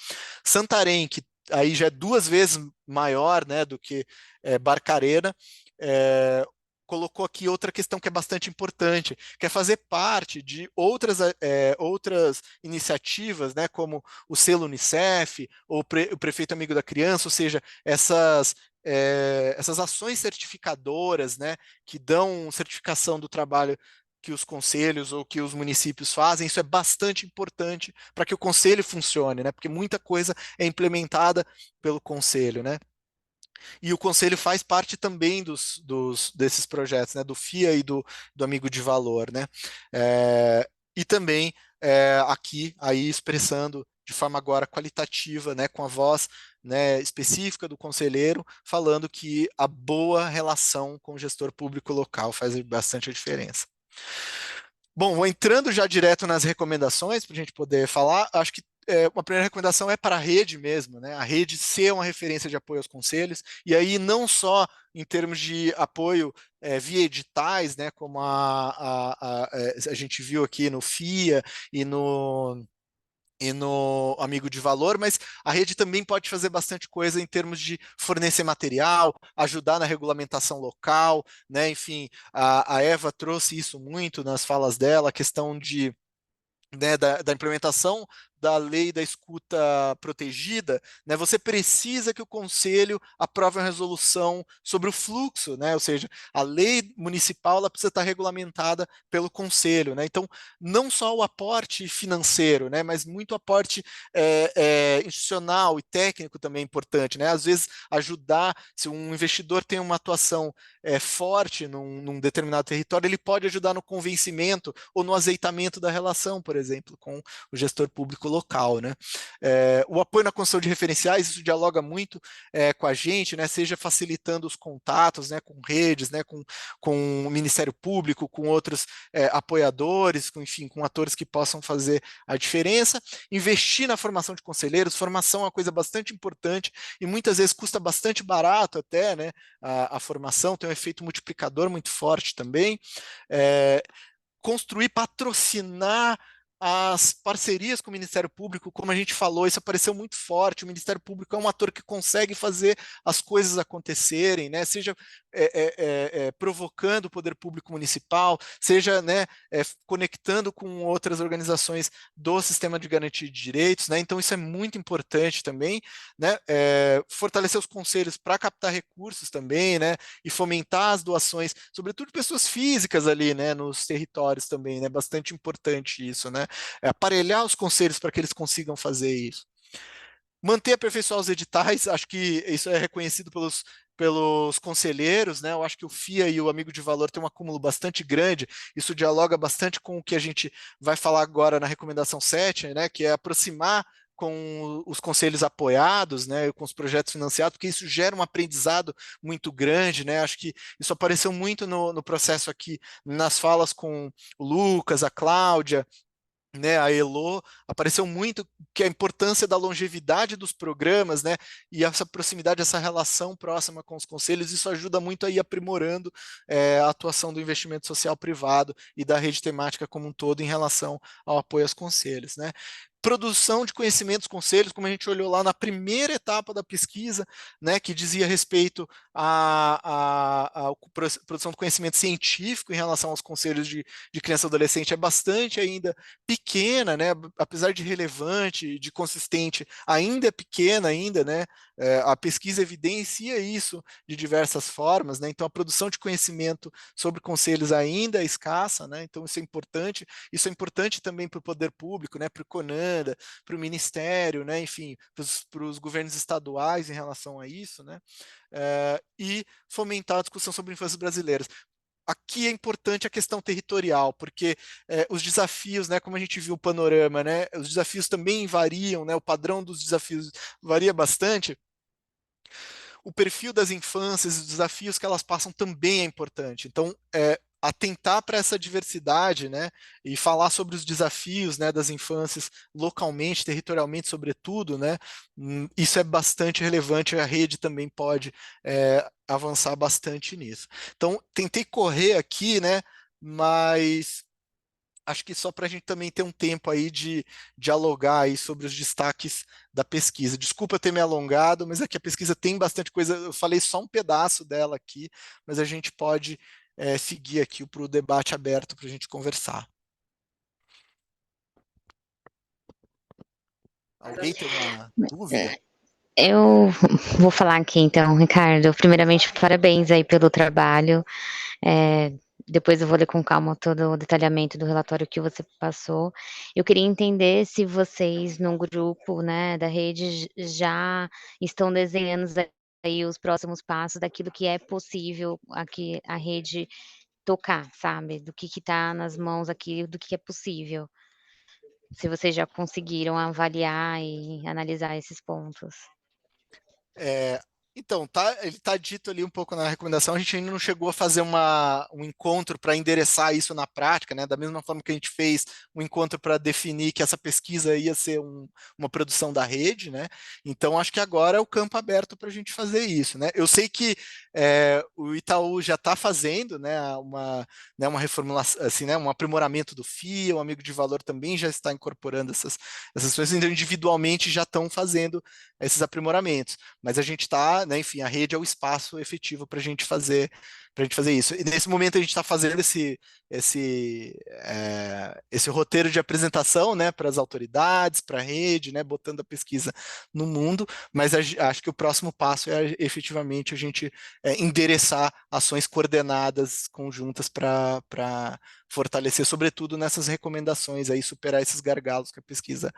Speaker 1: Santarém, que aí já é 2 vezes maior, né, do que Barcarena, colocou aqui outra questão que é bastante importante, que é fazer parte de outras iniciativas, né, como o selo Unicef, ou o Prefeito Amigo da Criança, ou seja, essas ações certificadoras, né, que dão certificação do trabalho que os conselhos ou que os municípios fazem, isso é bastante importante para que o conselho funcione, né, porque muita coisa é implementada pelo conselho, né. E o conselho faz parte também desses projetos, né, do FIA e do Amigo de Valor, né? E também aqui, aí expressando de forma agora qualitativa, né, com a voz, né, específica do conselheiro, falando que a boa relação com o gestor público local faz bastante a diferença. Bom, vou entrando já direto nas recomendações para a gente poder falar. Acho que uma primeira recomendação é para a rede mesmo, né? A rede ser uma referência de apoio aos conselhos, e aí não só em termos de apoio via editais, né? Como a gente viu aqui no FIA e no Amigo de Valor, mas a rede também pode fazer bastante coisa em termos de fornecer material, ajudar na regulamentação local, né? Enfim, a Eva trouxe isso muito nas falas dela, a questão de né, da implementação da lei da escuta protegida, né, você precisa que o conselho aprove uma resolução sobre o fluxo, né, ou seja, a lei municipal ela precisa estar regulamentada pelo conselho, né, então não só o aporte financeiro, né, mas muito aporte institucional e técnico também é importante, né, às vezes ajudar, se um investidor tem uma atuação forte num determinado território, ele pode ajudar no convencimento ou no azeitamento da relação, por exemplo, com o gestor público local, né? O apoio na construção de referenciais, isso dialoga muito com a gente, né? Seja facilitando os contatos, né? Com redes, né? Com o Ministério Público, com outros apoiadores, enfim, com atores que possam fazer a diferença. Investir na formação de conselheiros, formação é uma coisa bastante importante e muitas vezes custa bastante barato até, né? A formação tem um efeito multiplicador muito forte também. Construir, patrocinar as parcerias com o Ministério Público, como a gente falou, isso apareceu muito forte. O Ministério Público é um ator que consegue fazer as coisas acontecerem, né? Seja provocando o poder público municipal, seja né, conectando com outras organizações do sistema de garantia de direitos, né? Então isso é muito importante também, né? Fortalecer os conselhos para captar recursos também, né? E fomentar as doações, sobretudo de pessoas físicas ali, né? Nos territórios também, né? Bastante importante isso, né? Aparelhar os conselhos para que eles consigam fazer isso. Manter e aperfeiçoar os editais, acho que isso é reconhecido pelos conselheiros, né? Eu acho que o FIA e o Amigo de Valor têm um acúmulo bastante grande, isso dialoga bastante com o que a gente vai falar agora na recomendação 7, né? Que é aproximar com os conselhos apoiados, né, com os projetos financiados, porque isso gera um aprendizado muito grande, né, acho que isso apareceu muito no processo aqui, nas falas com o Lucas, a Cláudia, né, a Elo, apareceu muito que a importância da longevidade dos programas, né, e essa proximidade, essa relação próxima com os conselhos, isso ajuda muito a ir aprimorando a atuação do investimento social privado e da rede temática como um todo em relação ao apoio aos conselhos, né. Produção de conhecimentos conselhos, como a gente olhou lá na primeira etapa da pesquisa, né, que dizia respeito à produção de conhecimento científico em relação aos conselhos de criança e adolescente, é bastante ainda pequena, né, apesar de relevante, de consistente, ainda é pequena ainda, né, a pesquisa evidencia isso de diversas formas, né, então a produção de conhecimento sobre conselhos ainda é escassa, né, então isso é importante também para o poder público, né, para o CONANDA, para o Ministério, né, enfim, para os governos estaduais em relação a isso, né, e fomentar a discussão sobre infâncias brasileiras. Aqui é importante a questão territorial, porque os desafios, né, como a gente viu o panorama, né, os desafios também variam, né, o padrão dos desafios varia bastante. O perfil das infâncias, os desafios que elas passam também é importante. Então, atentar para essa diversidade, né, e falar sobre os desafios, né, das infâncias localmente, territorialmente, sobretudo, né, isso é bastante relevante. A rede também pode avançar bastante nisso. Então, tentei correr aqui, né, mas acho que só para a gente também ter um tempo aí de dialogar aí sobre os destaques da pesquisa. Desculpa eu ter me alongado, mas aqui a pesquisa tem bastante coisa. Eu falei só um pedaço dela aqui, mas a gente pode seguir aqui para o debate aberto para a gente conversar. Alguém tem uma dúvida?
Speaker 10: Eu vou falar aqui então, Ricardo. Primeiramente, parabéns aí pelo trabalho. Depois eu vou ler com calma todo o detalhamento do relatório que você passou. Eu queria entender se vocês, num grupo, né, da rede, já estão desenhando aí os próximos passos daquilo que é possível aqui a rede tocar, sabe, do que está nas mãos aqui, do que é possível. Se vocês já conseguiram avaliar e analisar esses pontos.
Speaker 1: É, então, ele está dito ali um pouco na recomendação, a gente ainda não chegou a fazer um encontro para endereçar isso na prática, né? Da mesma forma que a gente fez um encontro para definir que essa pesquisa ia ser uma produção da rede, né? Então, acho que agora é o campo aberto para a gente fazer isso, né? Eu sei que o Itaú já está fazendo, né, uma reformulação, assim, né, um aprimoramento do FIA, o Amigo de Valor também já está incorporando essas coisas, então individualmente já estão fazendo esses aprimoramentos. Mas a gente está, né, enfim, a rede é o espaço efetivo para a gente fazer isso. E nesse momento a gente está fazendo esse roteiro de apresentação, né, para as autoridades, para a rede, né, botando a pesquisa no mundo, mas acho que o próximo passo é efetivamente a gente endereçar ações coordenadas conjuntas para fortalecer, sobretudo nessas recomendações aí, superar esses gargalos que a pesquisa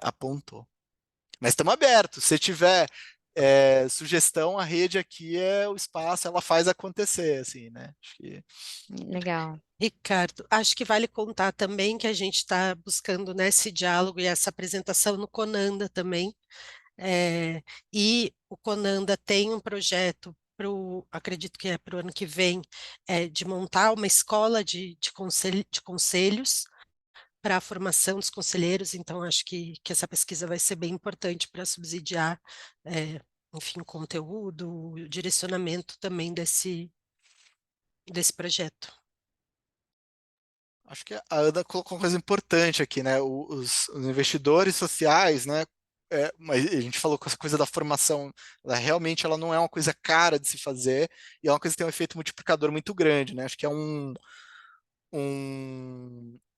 Speaker 1: apontou. Mas estamos abertos. Se tiver sugestão, a rede aqui é o espaço, ela faz acontecer, assim, né? Acho que...
Speaker 10: Legal.
Speaker 8: Ricardo, acho que vale contar também que a gente está buscando, né, esse diálogo e essa apresentação no Conanda também. E o Conanda tem um projeto acredito que é para o ano que vem, de montar uma escola de conselhos para a formação dos conselheiros, então acho que essa pesquisa vai ser bem importante para subsidiar, enfim, o conteúdo, o direcionamento também desse projeto.
Speaker 1: Acho que a Ana colocou uma coisa importante aqui, né? Os investidores sociais, né? Mas a gente falou com essa coisa da formação, realmente ela não é uma coisa cara de se fazer e é uma coisa que tem um efeito multiplicador muito grande, né? Acho que é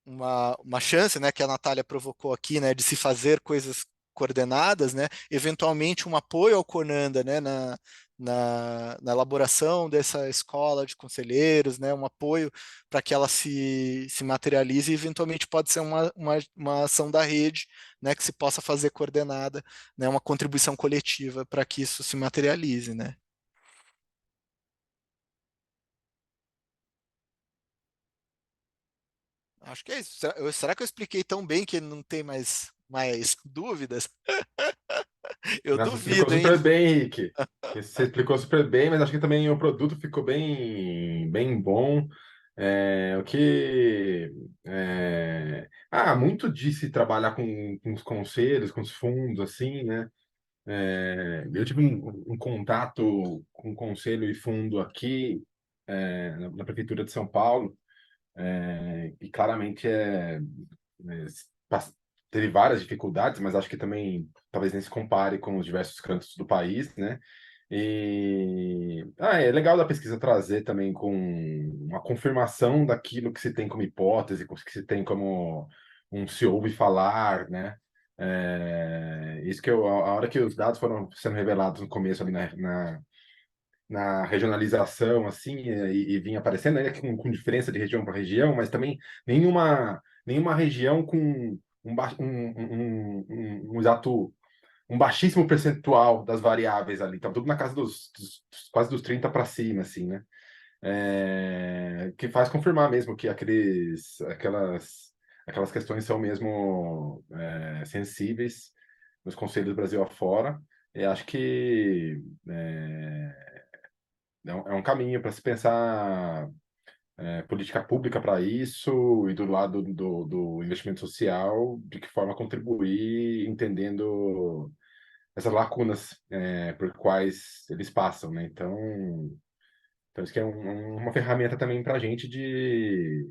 Speaker 1: uma chance, né, que a Natália provocou aqui, né, de se fazer coisas coordenadas, né, eventualmente um apoio ao Conanda, né, na elaboração dessa escola de conselheiros, né, um apoio para que ela se materialize e eventualmente pode ser uma ação da rede, né, que se possa fazer coordenada, né, uma contribuição coletiva para que isso se materialize, né. Acho que é isso. Será que eu expliquei tão bem que não tem mais dúvidas? Eu
Speaker 4: Nossa, você explicou
Speaker 1: duvido, hein?
Speaker 4: super bem, Henrique. Você explicou super bem, mas acho que também o produto ficou bem, bem bom. O que muito de se trabalhar com os conselhos, com os fundos, assim, né? Eu tive um contato com conselho e fundo aqui na Prefeitura de São Paulo, e claramente né, pas- teve várias dificuldades, mas acho que também talvez nem se compare com os diversos cantos do país, né? E é legal da pesquisa trazer também com uma confirmação daquilo que se tem como hipótese, que se tem como se ouve falar, né? Isso que a hora que os dados foram sendo revelados no começo ali na regionalização, assim, e vinha aparecendo, ainda que com diferença de região para região, mas também nenhuma região com um exato, um baixíssimo percentual das variáveis ali, então tudo na casa quase dos 30 para cima, assim, né? Que faz confirmar mesmo que aquelas questões são mesmo sensíveis nos conselhos do Brasil afora. E acho que é um caminho para se pensar política pública para isso e do lado do investimento social, de que forma contribuir, entendendo essas lacunas por quais eles passam, né? Então isso que é uma ferramenta também para a gente de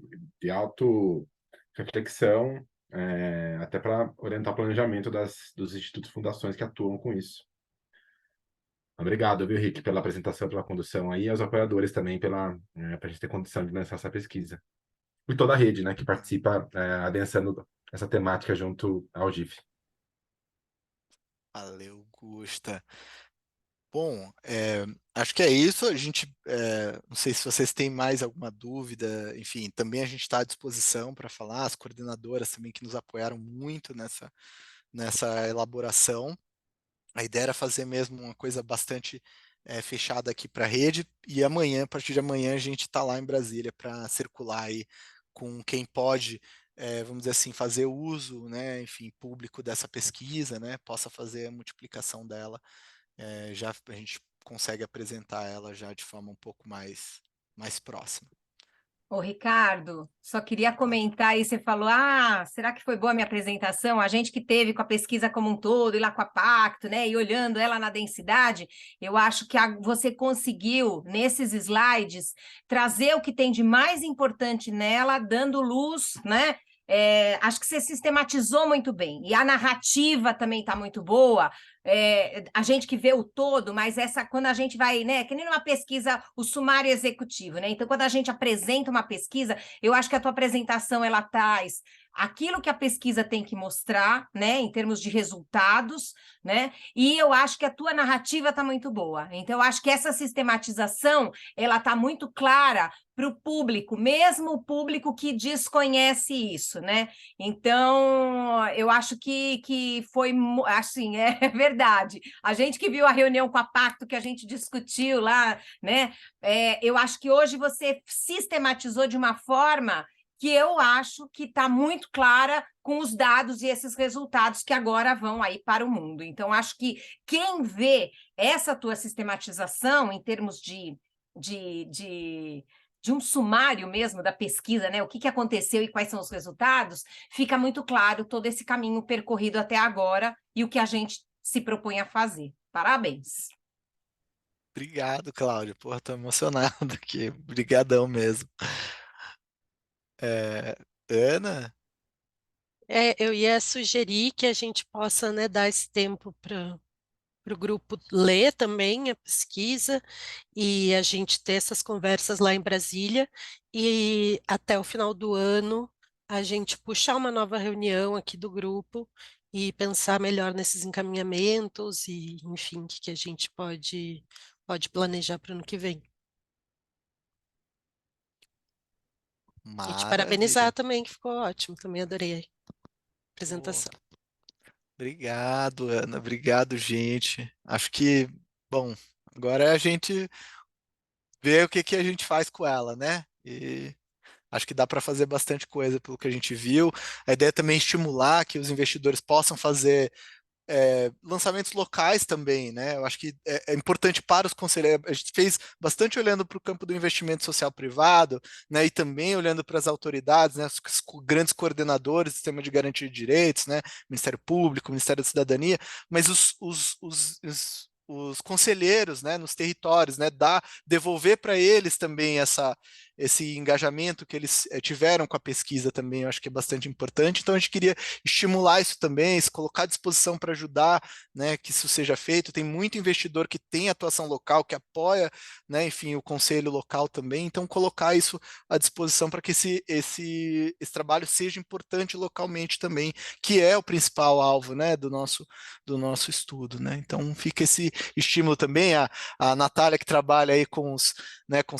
Speaker 4: auto-reflexão, até para orientar o planejamento dos institutos e fundações que atuam com isso. Obrigado, viu, Rick, pela apresentação, pela condução aí, e aos apoiadores também para a gente ter condição de lançar essa pesquisa. E toda a rede, né, que participa adensando essa temática junto ao GIF.
Speaker 1: Valeu, Gusta. Bom, acho que é isso. A gente, não sei se vocês têm mais alguma dúvida, enfim, também a gente está à disposição para falar, as coordenadoras também que nos apoiaram muito nessa elaboração. A ideia era fazer mesmo uma coisa bastante fechada aqui para a rede, e amanhã, a partir de amanhã, a gente está lá em Brasília para circular aí com quem pode, vamos dizer assim, fazer uso, né, enfim, público dessa pesquisa, né, possa fazer a multiplicação dela, já a gente consegue apresentar ela já de forma um pouco mais próxima.
Speaker 7: Ô, Ricardo, só queria comentar aí, você falou, será que foi boa a minha apresentação? A gente que teve com a pesquisa como um todo, e lá com a Pacto, né, e olhando ela na densidade, eu acho que você conseguiu, nesses slides, trazer o que tem de mais importante nela, dando luz, né? Acho que você sistematizou muito bem, e a narrativa também está muito boa. A gente que vê o todo, mas quando a gente vai, né, que nem numa pesquisa, o sumário executivo, né? Então, quando a gente apresenta uma pesquisa, eu acho que a tua apresentação ela traz aquilo que a pesquisa tem que mostrar, né, em termos de resultados, né? E eu acho que a tua narrativa está muito boa. Então, eu acho que essa sistematização ela está muito clara para o público, mesmo o público que desconhece isso, né? Então, eu acho que foi assim, é verdade. A gente que viu a reunião com a Pacto, que a gente discutiu lá, né? Eu acho que hoje você sistematizou de uma forma que eu acho que está muito clara com os dados e esses resultados que agora vão aí para o mundo. Então, acho que quem vê essa tua sistematização em termos de um sumário mesmo da pesquisa, né? O que aconteceu e quais são os resultados, fica muito claro todo esse caminho percorrido até agora e o que a gente se propõe a fazer. Parabéns.
Speaker 1: Obrigado, Cláudio. Porra, tô emocionado aqui. Obrigadão mesmo. Ana?
Speaker 8: Eu ia sugerir que a gente possa, né, dar esse tempo para o grupo ler também a pesquisa e a gente ter essas conversas lá em Brasília e até o final do ano a gente puxar uma nova reunião aqui do grupo e pensar melhor nesses encaminhamentos e, enfim, o que a gente pode planejar para o ano que vem. E te parabenizar
Speaker 1: Maravilha.
Speaker 8: também, que ficou ótimo, também adorei a
Speaker 1: Pô,
Speaker 8: apresentação.
Speaker 1: obrigado, Ana. Obrigado, gente. Acho que, bom, agora é a gente ver o que que a gente faz com ela, né? E acho que dá para fazer bastante coisa pelo que a gente viu. A ideia é também estimular que os investidores possam fazer lançamentos locais também, né? Eu acho que é importante para os conselheiros. A gente fez bastante olhando para o campo do investimento social privado, né? E também olhando para as autoridades, né? Os grandes coordenadores do sistema de garantia de direitos, né? Ministério Público, Ministério da Cidadania, mas os conselheiros, né? Nos territórios, né? Devolver para eles também esse engajamento que eles tiveram com a pesquisa também, eu acho que é bastante importante. Então a gente queria estimular isso também, se colocar à disposição para ajudar, né, que isso seja feito. Tem muito investidor que tem atuação local, que apoia, né, enfim, o conselho local também. Então colocar isso à disposição para que esse trabalho seja importante localmente também, que é o principal alvo, né, do nosso estudo, né. Então fica esse estímulo também. A Natália que trabalha aí com os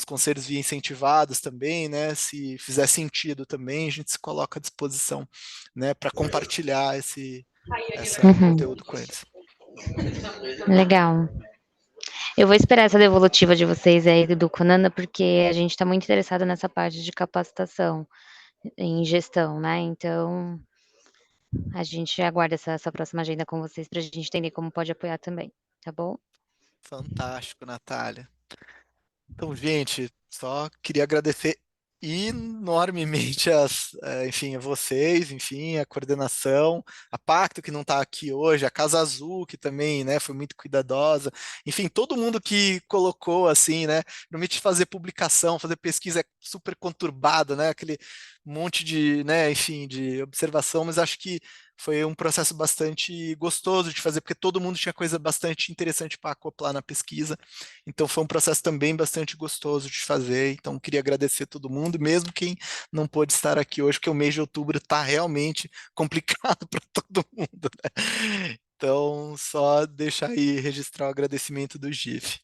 Speaker 1: conselhos via incentivados também, né? Se fizer sentido também, a gente se coloca à disposição, né? Para compartilhar esse conteúdo com eles.
Speaker 10: Legal. Eu vou esperar essa devolutiva de vocês aí do Conanda, porque a gente está muito interessado nessa parte de capacitação em gestão, né? Então, a gente aguarda essa próxima agenda com vocês para a gente entender como pode apoiar também, tá bom?
Speaker 1: Fantástico, Natália. Então, gente, só queria agradecer enormemente enfim, a vocês, enfim, a coordenação, a Pacto que não está aqui hoje, a Casa Azul que também, né, foi muito cuidadosa, enfim, todo mundo que colocou assim, né, normalmente fazer publicação, fazer pesquisa é super conturbado, né, aquele monte de, né, enfim, de observação, mas acho que foi um processo bastante gostoso de fazer, porque todo mundo tinha coisa bastante interessante para acoplar na pesquisa. Então foi um processo também bastante gostoso de fazer. Então queria agradecer a todo mundo, mesmo quem não pôde estar aqui hoje, porque o mês de outubro está realmente complicado para todo mundo, né? Então, só deixar aí registrar o agradecimento do GIF.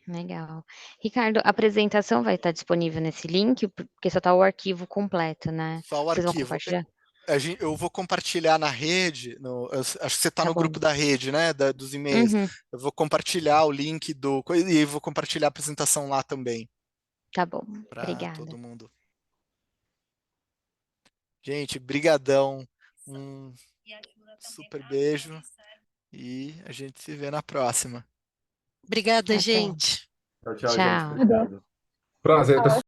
Speaker 10: Legal. Ricardo, a apresentação vai estar disponível nesse link, porque só está o arquivo completo, né?
Speaker 1: Só o
Speaker 10: Vocês vão
Speaker 1: arquivo.
Speaker 10: compartilhar?
Speaker 1: Eu vou compartilhar na rede, acho que você está
Speaker 10: Tá
Speaker 1: no grupo
Speaker 10: bom.
Speaker 1: da rede, né? Dos e-mails.
Speaker 10: Uhum,
Speaker 1: Eu vou compartilhar o link e vou compartilhar a apresentação lá também,
Speaker 10: tá bom.
Speaker 1: para
Speaker 10: Obrigada.
Speaker 1: todo mundo. Gente, brigadão. Um super beijo e a gente se vê na próxima.
Speaker 8: Obrigada,
Speaker 10: Até.
Speaker 8: gente.
Speaker 6: Tchau, tchau, gente.
Speaker 10: Tchau.
Speaker 6: Obrigado.
Speaker 4: Prazer, pessoal.